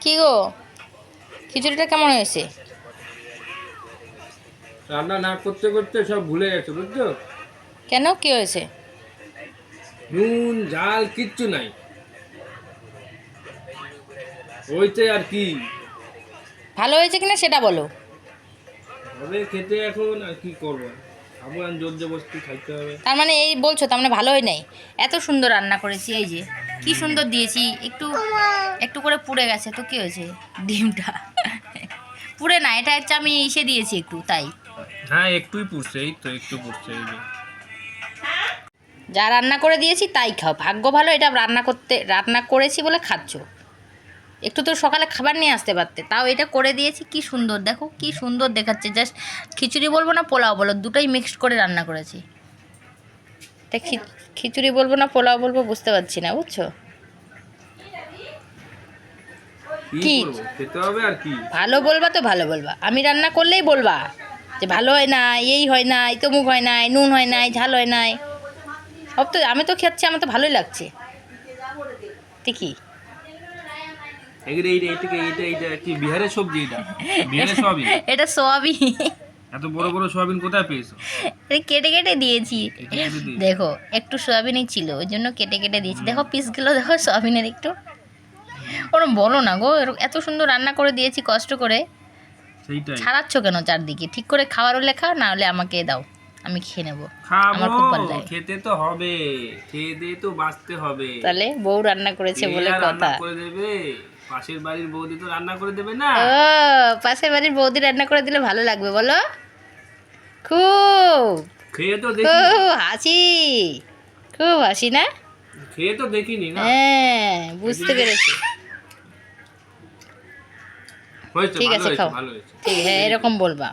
কি গো, খিচুড়িটা কেমন হয়েছে? রান্না না করতে করতে সব ভুলে গেছে বুঝছো। কেন, কি হয়েছে? নুন ঝাল কিচ্ছু নাই, হইতে আর কি ভালো হয়েছে কিনা সেটা বলো। হবে খেতে, এখন আর কি করবো, খাবো আর জোর জবরদস্তি খাইতে হবে। তার মানে এই বলছো, তার মানে ভালো হয় নাই? এত সুন্দর রান্না করেছি, এই যে কি সুন্দর দিয়েছি, একটু একটু করে পুড়ে গেছে তো কি হয়েছে? ডিমটা পুড়ে না, এটা হচ্ছে আমি ইসে দিয়েছি একটু, তাই। হ্যাঁ একটুই পুড়ছে, এই তো একটু পুড়ছে, এই যে যা রান্না করে দিয়েছি তাই খাও, ভাগ্য ভালো এটা রান্না করেছি বলে খাচ্ছ। একটু তো সকালে খাবার নিয়ে আসতে পারতে, তাও এটা করে দিয়েছি। কি সুন্দর দেখো, কি সুন্দর দেখাচ্ছে। জাস্ট খিচুড়ি বলবো না পোলাও বলো, দুটোই মিক্সড করে রান্না করেছি। এটা খিচুড়ি বলবো না পোলাও বলবো বুঝতে পারছি না, বুঝছো? কি কি করবো, খেতে হবে আর কি। ভালো বলবা তো ভালো বলবা, আমি রান্না করলেই বলবা যে ভালো হয় না, এই হয় না, এই তমুক হয় নাই, নুন হয় নাই, ঝাল হয় নাই। সব তো আমি তো খাচ্ছি, আমার তো ভালোই লাগছে। ঠিকই। এইটা এইটা এইটা এইটা এইটা কি বিহারের সবজি? এটা বিহারের সয়াবিন? এটা সোয়াবিন। এত বড় বড় সয়াবিন কোথায় পেয়েছো? এটা কেটে কেটে দিয়েছি। কেটে কেটে দিয়েছো? দেখো, একটু সয়াবিনই ছিল, ওই জন্য কেটে কেটে দিয়েছি। দেখো পিসগুলো, দেখো সয়াবিনের একটু। ওরম বলো না গো, এত সুন্দর রান্না করে দিয়েছি কষ্ট করে। সেইটাই। ছাড়াচ্ছ কেন চারদিকে? ঠিক করে খাওয়ার হলে খাও, না হলে আমাকে দাও, আমি খেয়ে নেবো। খাবো, আমার খুব ভালো লাগে। খেতে তো হবে, খেয়ে দিয়ে তো বাঁচতে হবে। তাহলে বউ রান্না করেছে কে বলে আর রান্না কথা। করে দেবে? পাশের বাড়ির বৌদি তো রান্না করে দেবে না। ও, পাশের বাড়ির বৌদি রান্না করে দিলে ভালো লাগবে বলো? খুব খেয়ে তো দেখিনি। খুব হাসি, খুব হাসি না? খেয়ে তো দেখিনি না। হ্যাঁ, বুঝতে পেরেছি। হয়েছে, ঠিক ভালো আছে, হয়েছে, খাও। ভালো হয়েছে। ঠিক, হ্যাঁ Very good. এরকম বলবা।